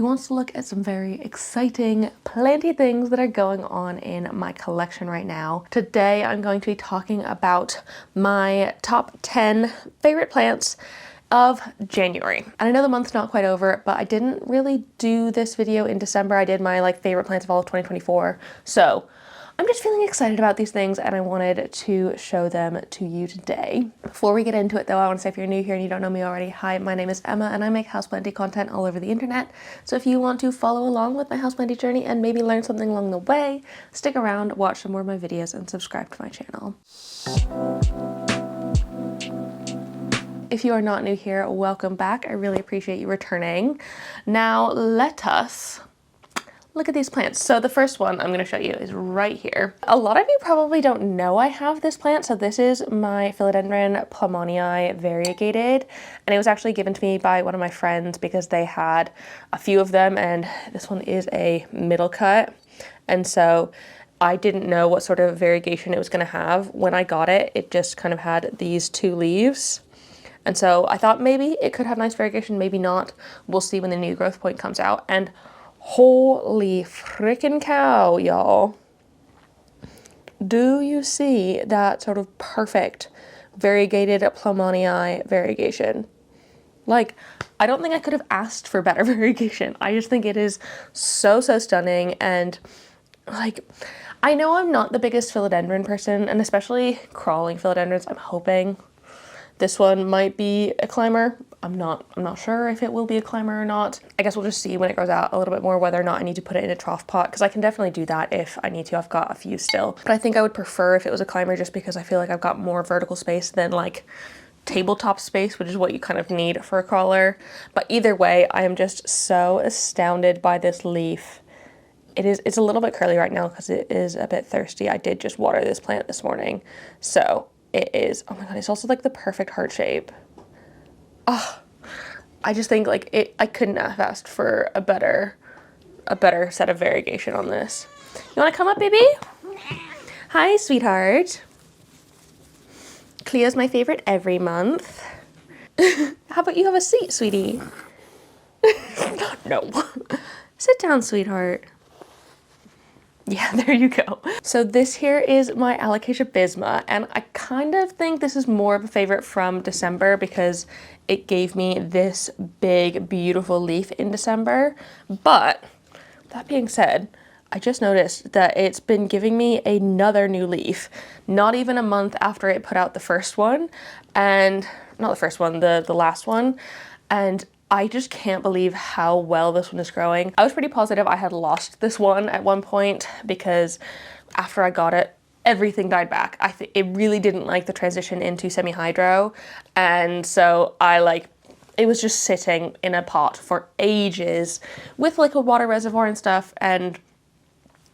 who wants to look at some very exciting planty things that are going on in my collection right now. Today I'm going to be talking about my top 10 favorite plants of January. And I know the month's not quite over, but I didn't really do this video in December. I did my favorite plants of all of 2024. So I'm just feeling excited about these things and I wanted to show them to you today. Before we get into it though, I want to say if you're new here and you don't know me already, hi, my name is Emma and I make houseplanty content all over the internet. So if you want to follow along with my houseplanty journey and maybe learn something along the way, stick around, watch some more of my videos and subscribe to my channel. If you are not new here, welcome back. I really appreciate you returning. Now let us look at these plants. So the first one I'm going to show you is right here. A lot of you probably don't know I have this plant. So this is my philodendron plowmanii variegated, and it was actually given to me by one of my friends because they had a few of them, and this one is a middle cut. And so I didn't know what sort of variegation it was going to have. When I got it, it just kind of had these two leaves. And so I thought maybe it could have nice variegation, maybe not. We'll see when the new growth point comes out. And holy frickin' cow, y'all. Do you see that sort of perfect variegated plowmanii variegation? Like, I don't think I could have asked for better variegation. I just think it is so stunning. And like, I know I'm not the biggest philodendron person, and especially crawling philodendrons, I'm hoping this one might be a climber. I'm not sure if it will be a climber or not. I guess we'll just see when it grows out a little bit more whether or not I need to put it in a trough pot, because I can definitely do that if I need to. I've got a few still. But I think I would prefer if it was a climber just because I feel like I've got more vertical space than like tabletop space, which is what you kind of need for a crawler. But either way, I am just so astounded by this leaf. It's a little bit curly right now because it is a bit thirsty. I did just water this plant this morning. So it is, oh my god, it's also like the perfect heart shape. Oh, I just think like I couldn't have asked for a better set of variegation on this. You want to come up, baby? Hi, sweetheart. Cleo's my favorite every month. How about you have a seat, sweetie? No. Sit down, sweetheart. Yeah, there you go. So this here is my alocasia bisma, and I kind of think this is more of a favorite from December because it gave me this big, beautiful leaf in December. But that being said, I just noticed that it's been giving me another new leaf, not even a month after it put out the first one, and not the first one, the last one. And I just can't believe how well this one is growing. I was pretty positive I had lost this one at one point because after I got it, everything died back. It really didn't like the transition into semi-hydro, and so it was just sitting in a pot for ages with like a water reservoir and stuff, and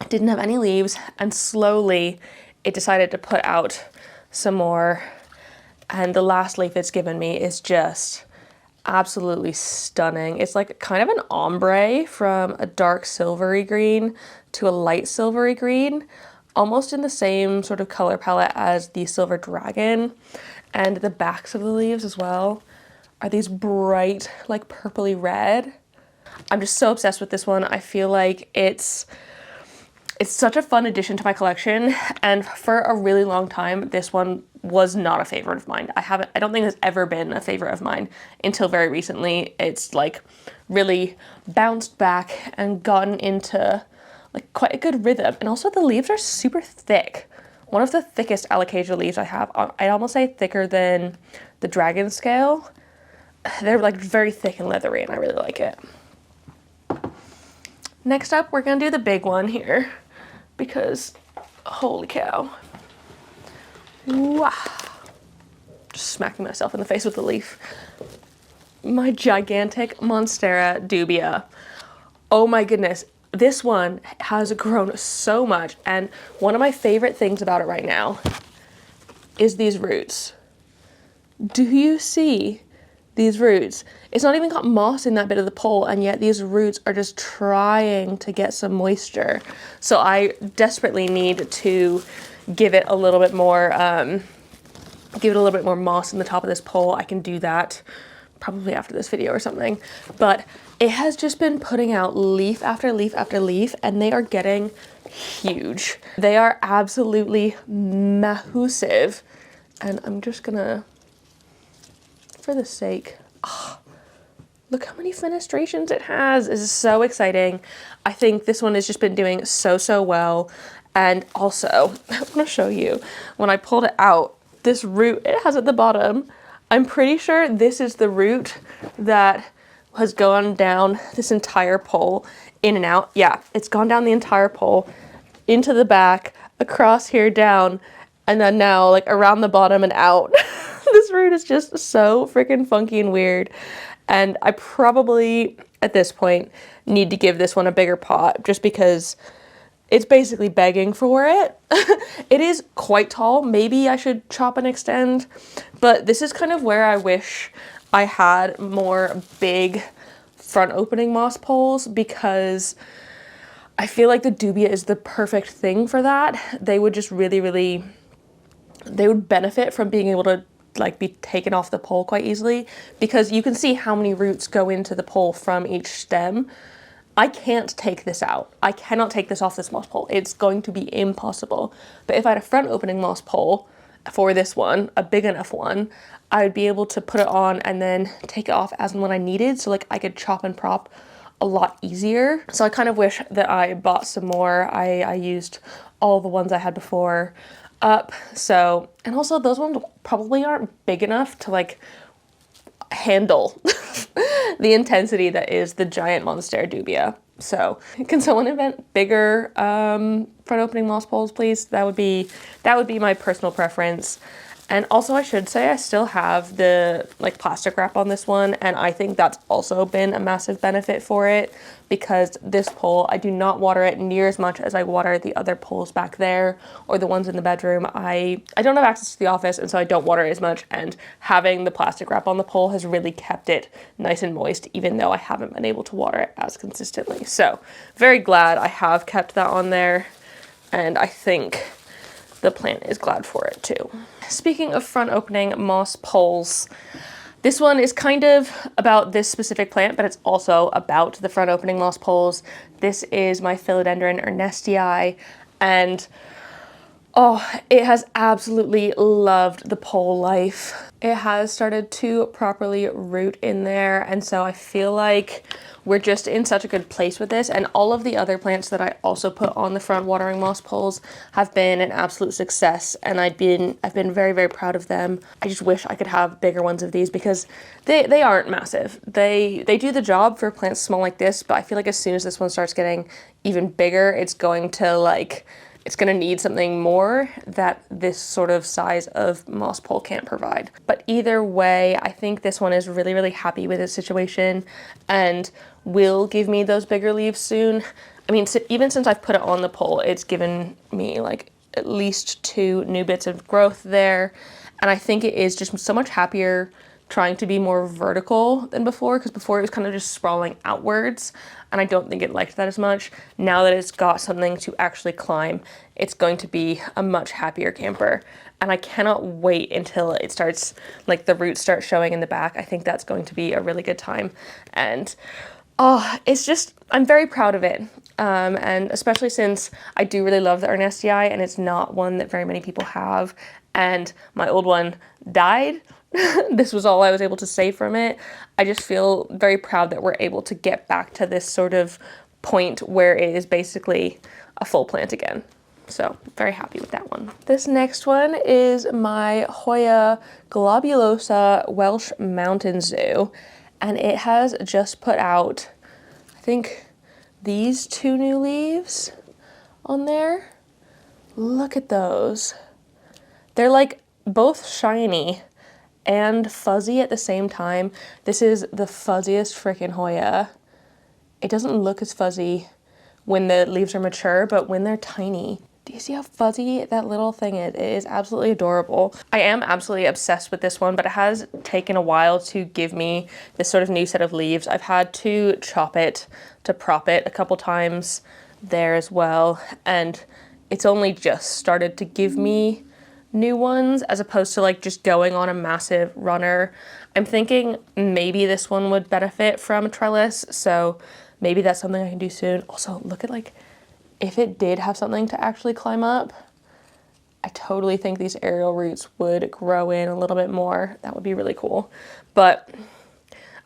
didn't have any leaves, and slowly it decided to put out some more, and the last leaf it's given me is just absolutely stunning. It's like kind of an ombre from a dark silvery green to a light silvery green, almost in the same sort of color palette as the silver dragon. And the backs of the leaves as well are these bright like purpley red. I'm just so obsessed with this one. I feel like it's such a fun addition to my collection, and for a really long time this one was not a favorite of mine. I don't think it's ever been a favorite of mine until very recently. It's like really bounced back and gotten into like quite a good rhythm, and also the leaves are super thick. One of the thickest alocasia leaves I have. I'd almost say thicker than the dragon scale. They're like very thick and leathery, and I really like it. Next up, we're gonna do the big one here because holy cow. Wow. Just smacking myself in the face with the leaf. My gigantic monstera dubia. Oh my goodness. This one has grown so much, and one of my favorite things about it right now is these roots. Do you see these roots? It's not even got moss in that bit of the pole, and yet these roots are just trying to get some moisture. So I desperately need to give it a little bit more moss in the top of this pole. I can do that probably after this video or something. But it has just been putting out leaf after leaf after leaf, and they are getting huge. They are absolutely massive. And I'm just gonna, for the sake, look how many fenestrations it has. This is so exciting. I think this one has just been doing so well. And also, I want to show you, when I pulled it out, this root it has at the bottom, I'm pretty sure this is the root that has gone down this entire pole, in and out. Yeah, it's gone down the entire pole, into the back, across here, down, and then now like around the bottom and out. This root is just so freaking funky and weird. And I probably, at this point, need to give this one a bigger pot, just because it's basically begging for it. It is quite tall. Maybe I should chop and extend, but this is kind of where I wish I had more big front opening moss poles, because I feel like the dubia is the perfect thing for that. They would just really, they would benefit from being able to like be taken off the pole quite easily, because you can see how many roots go into the pole from each stem. I can't take this out. I cannot take this off this moss pole. It's going to be impossible. But if I had a front opening moss pole for this one, a big enough one, I would be able to put it on and then take it off as and when I needed. So like I could chop and prop a lot easier. So I kind of wish that I bought some more. I used all the ones I had before up. So, and also those ones probably aren't big enough to like handle the intensity that is the giant monstera dubia. So can someone invent bigger front opening moss poles, please? That would be my personal preference. And also I should say I still have the like plastic wrap on this one, and I think that's also been a massive benefit for it, because this pole, I do not water it near as much as I water the other poles back there or the ones in the bedroom. I don't have access to the office, and so I don't water it as much, and having the plastic wrap on the pole has really kept it nice and moist, even though I haven't been able to water it as consistently. So very glad I have kept that on there, and I think the plant is glad for it too. Speaking of front opening moss poles, this one is kind of about this specific plant, but it's also about the front opening moss poles. This is my philodendron ernestii, and oh, it has absolutely loved the pole life. It has started to properly root in there, and so I feel like we're just in such a good place with this, and all of the other plants that I also put on the front watering moss poles have been an absolute success, and I've been very proud of them. I just wish I could have bigger ones of these, because they aren't massive. They do the job for plants small like this, but I feel like as soon as this one starts getting even bigger, it's going to need something more that this sort of size of moss pole can't provide. But either way, I think this one is really happy with its situation and will give me those bigger leaves soon. I mean, even since I've put it on the pole, it's given me like at least 2 new bits of growth there. And I think it is just so much happier trying to be more vertical than before, because before it was kind of just sprawling outwards, and I don't think it liked that as much. Now that it's got something to actually climb, it's going to be a much happier camper, and I cannot wait until it starts, like the roots start showing in the back. I think that's going to be a really good time, and oh, it's just, I'm very proud of it. And especially since I do really love the ernestii, and it's not one that very many people have, and my old one died. This was all I was able to save from it. I just feel very proud that we're able to get back to this sort of point where it is basically a full plant again. So very happy with that one. This next one is my Hoya globulosa Welsh mountain zoo, and it has just put out, I think, these 2 new leaves on there. Look at those. They're like both shiny and fuzzy at the same time. This is the fuzziest freaking Hoya. It doesn't look as fuzzy when the leaves are mature, but when they're tiny, do you see how fuzzy that little thing is? It is absolutely adorable. I am absolutely obsessed with this one, but it has taken a while to give me this sort of new set of leaves. I've had to chop it to prop it a couple times there as well, and it's only just started to give me new ones as opposed to like just going on a massive runner. I'm thinking maybe this one would benefit from a trellis, so maybe that's something I can do soon. Also, look at like, if it did have something to actually climb up, I totally think these aerial roots would grow in a little bit more. That would be really cool. But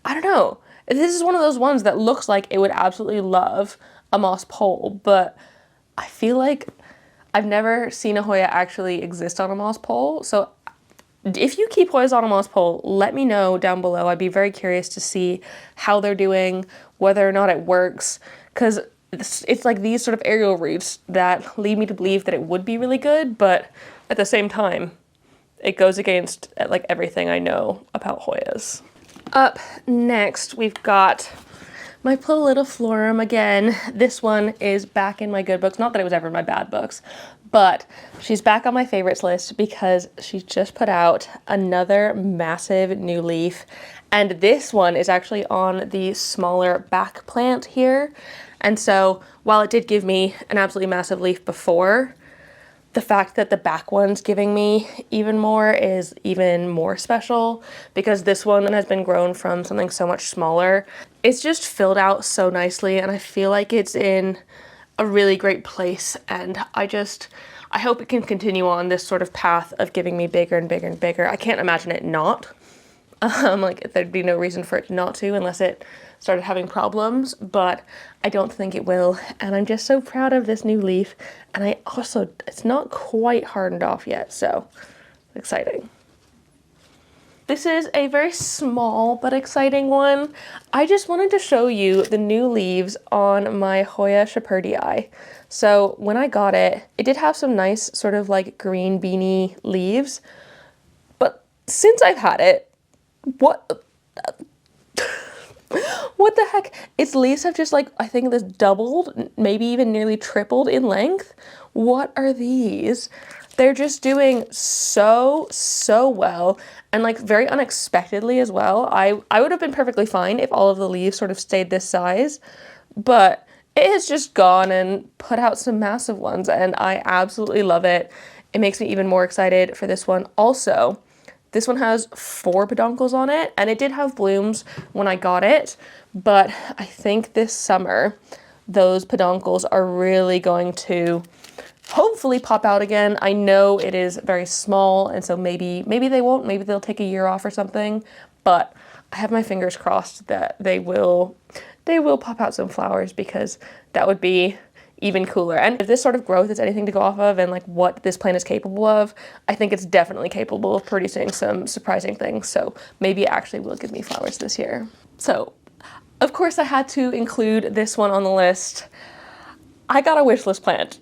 I don't know. This is one of those ones that looks like it would absolutely love a moss pole, but I feel like I've never seen a Hoya actually exist on a moss pole. So if you keep Hoyas on a moss pole, let me know down below. I'd be very curious to see how they're doing, whether or not it works, because it's like these sort of aerial roots that lead me to believe that it would be really good, but at the same time, it goes against like everything I know about Hoyas. Up next, we've got my pallidiflorum again. This one is back in my good books. Not that it was ever in my bad books, but she's back on my favorites list because she's just put out another massive new leaf. And this one is actually on the smaller back plant here. And so while it did give me an absolutely massive leaf before, the fact that the back one's giving me even more is even more special, because this one that has been grown from something so much smaller, it's just filled out so nicely, and I feel like it's in a really great place, and I hope it can continue on this sort of path of giving me bigger and bigger and bigger. I can't imagine it not. Like there'd be no reason for it not to unless it started having problems, but I don't think it will. And I'm just so proud of this new leaf. And it's not quite hardened off yet, so exciting. This is a very small but exciting one. I just wanted to show you the new leaves on my Hoya shepherdii. So when I got it, it did have some nice sort of like green beanie leaves, but since I've had it, what the heck? Its leaves have just like, I think this doubled, maybe even nearly tripled in length. What are these? They're just doing so well, and like very unexpectedly as well. I would have been perfectly fine if all of the leaves sort of stayed this size, but it has just gone and put out some massive ones, and I absolutely love it. It makes me even more excited for this one. Also, this one has 4 peduncles on it, and it did have blooms when I got it, but I think this summer those peduncles are really going to hopefully pop out again. I know it is very small, and so maybe they won't, maybe they'll take a year off or something, but I have my fingers crossed that they will pop out some flowers, because that would be even cooler. And if this sort of growth is anything to go off of and like what this plant is capable of, I think it's definitely capable of producing some surprising things. So maybe it actually will give me flowers this year. So of course I had to include this one on the list. I got a wish list plant.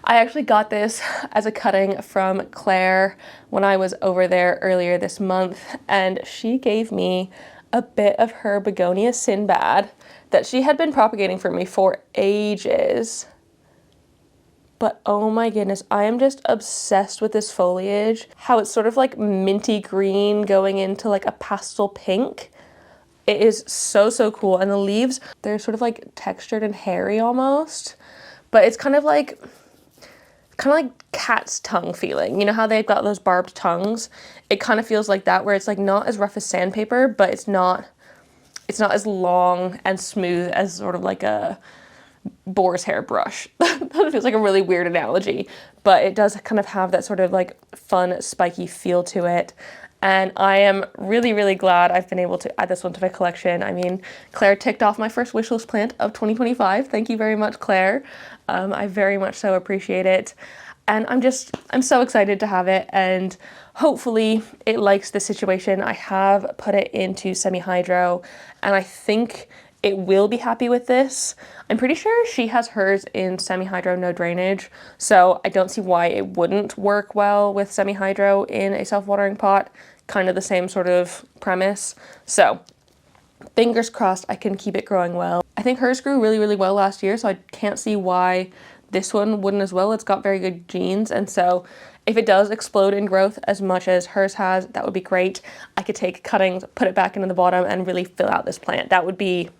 I actually got this as a cutting from Claire when I was over there earlier this month, and she gave me a bit of her begonia sinbad that she had been propagating for me for ages. But oh my goodness, I am just obsessed with this foliage. How it's sort of like minty green going into like a pastel pink. It is so cool. And the leaves, they're sort of like textured and hairy almost, but it's kind of like cat's tongue feeling. You know how they've got those barbed tongues? It kind of feels like that, where it's like not as rough as sandpaper, but it's not as long and smooth as sort of like a boar's hair brush. That feels like a really weird analogy, but it does kind of have that sort of like fun, spiky feel to it. And I am really glad I've been able to add this one to my collection. I mean, Claire ticked off my first wish list plant of 2025. Thank you very much, Claire. I very much so appreciate it. And I'm so excited to have it, and hopefully it likes the situation. I have put it into semi-hydro, and I think it will be happy with this. I'm pretty sure she has hers in semi-hydro, no drainage, so I don't see why it wouldn't work well with semi-hydro in a self-watering pot. Kind of the same sort of premise. So fingers crossed I can keep it growing well. I think hers grew really well last year, so I can't see why this one wouldn't as well. It's got very good genes, and so if it does explode in growth as much as hers has, that would be great. I could take cuttings, put it back into the bottom, and really fill out this plant. That would be,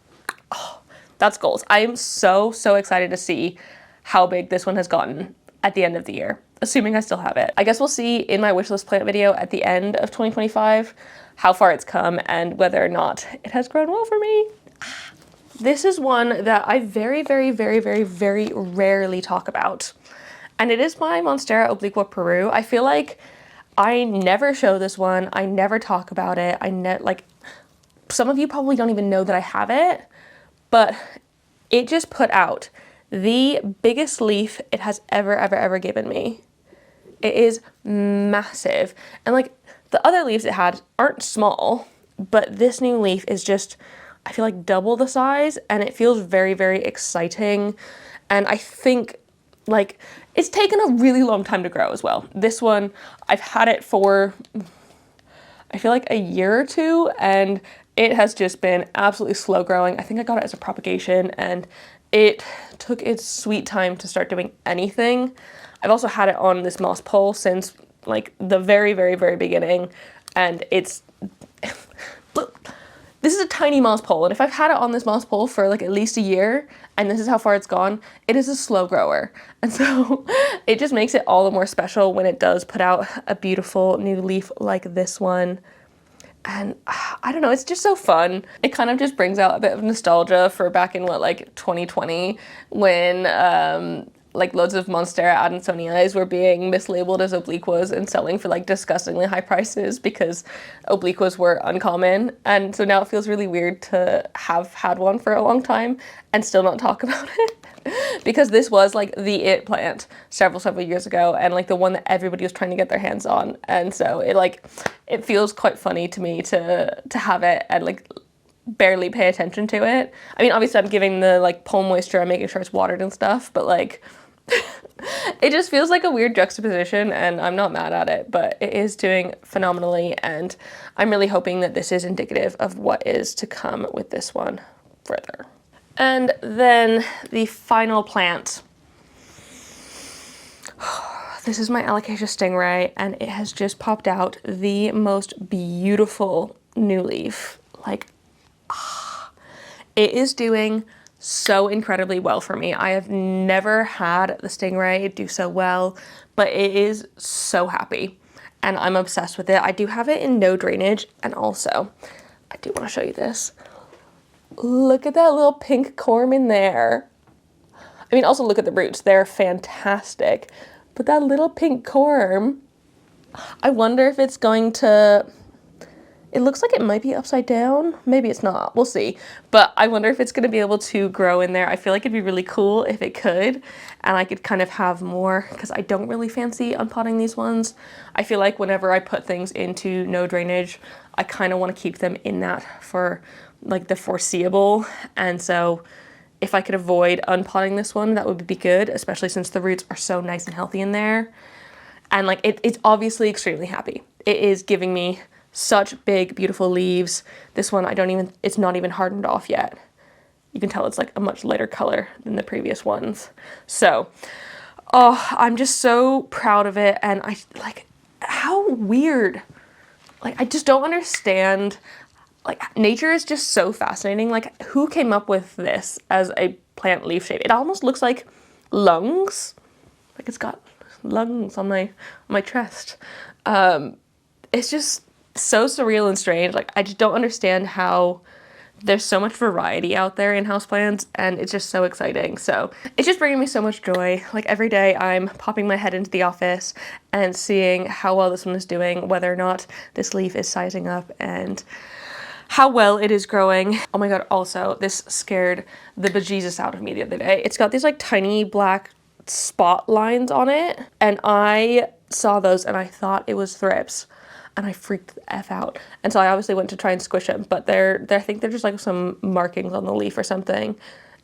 oh, that's goals. I am so excited to see how big this one has gotten. at the end of the year, assuming I still have it. I guess we'll see in my wishlist plant video at the end of 2025 how far it's come and whether or not it has grown well for me. This is one that I very, very, very, very, very rarely talk about. And it is my Monstera obliqua Peru. I feel like I never show this one. I never talk about it. Like, some of you probably don't even know that I have it, but it just put out the biggest leaf it has ever given me. It is massive. And like the other leaves it had aren't small, but this new leaf is just, I feel like double the size, and it feels very, very exciting. And I think like it's taken a really long time to grow as well. This one, I've had it for, I feel like a year or two, and it has just been absolutely slow growing. I think I got it as a propagation, and it took its sweet time to start doing anything. I've also had it on this moss pole since like the very, very, very beginning, and it's, this is a tiny moss pole, and if I've had it on this moss pole for like at least a year, and this is how far it's gone, it is a slow grower. And so it just makes it all the more special when it does put out a beautiful new leaf like this one. And I don't know, it's just so fun. It kind of just brings out a bit of nostalgia for back in what, like 2020, when like loads of monstera adansonii were being mislabeled as obliquas and selling for like disgustingly high prices because obliquas were uncommon. And so now it feels really weird to have had one for a long time and still not talk about it. Because this was like the it plant several years ago, and like the one that everybody was trying to get their hands on. And so it feels quite funny to me to have it and like barely pay attention to it. I mean, obviously I'm giving the like pole moisture, I'm making sure it's watered and stuff, but like it just feels like a weird juxtaposition, and I'm not mad at it, but it is doing phenomenally, and I'm really hoping that this is indicative of what is to come with this one further. And then the final plant. This is my alocasia stingray, and it has just popped out the most beautiful new leaf. Like, it is doing so incredibly well for me. I have never had the stingray do so well, but it is so happy, and I'm obsessed with it. I do have it in no drainage, and also, I do want to show you this. Look at that little pink corm in there. I mean, also look at the roots. They're fantastic. But that little pink corm, I wonder if it's going to, it looks like it might be upside down. Maybe it's not. We'll see. But I wonder if it's going to be able to grow in there. I feel like it'd be really cool if it could. And I could kind of have more, because I don't really fancy unpotting these ones. I feel like whenever I put things into no drainage, I kind of want to keep them in that for like the foreseeable. And so if I could avoid unpotting this one, that would be good, especially since the roots are so nice and healthy in there. And like it's obviously extremely happy. It is giving me such big, beautiful leaves. This one, it's not even hardened off yet. You can tell it's like a much lighter color than the previous ones. So, oh, I'm just so proud of it. And I like, how weird. Like, I just don't understand. Like, nature is just so fascinating. Like, who came up with this as a plant leaf shape? It almost looks like lungs. Like it's got lungs on my chest. It's just so surreal and strange. Like, I just don't understand how there's so much variety out there in houseplants, and it's just so exciting. So it's just bringing me so much joy. Like, every day I'm popping my head into the office and seeing how well this one is doing, whether or not this leaf is sizing up, and how well it is growing. Oh my god, also, this scared the bejesus out of me the other day. It's got these like tiny black spot lines on it, and I saw those and I thought it was thrips, and I freaked the F out. And so I obviously went to try and squish them, but I think they're just like some markings on the leaf or something.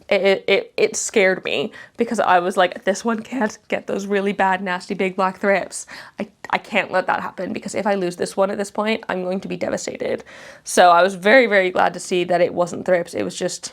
It scared me because I was like, this one can't get those really bad, nasty, big black thrips. I can't let that happen, because if I lose this one at this point, I'm going to be devastated. So I was very, very glad to see that it wasn't thrips. It was just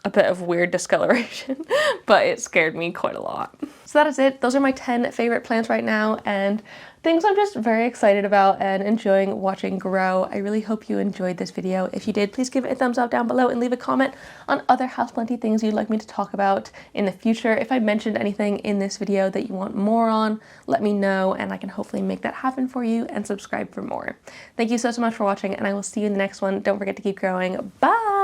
a bit of weird discoloration, but it scared me quite a lot. So that is it. Those are my 10 favorite plants right now and things I'm just very excited about and enjoying watching grow. I really hope you enjoyed this video. If you did, please give it a thumbs up down below and leave a comment on other houseplanty things you'd like me to talk about in the future. If I mentioned anything in this video that you want more on, let me know and I can hopefully make that happen for you, and subscribe for more. Thank you so much for watching, and I will see you in the next one. Don't forget to keep growing. Bye!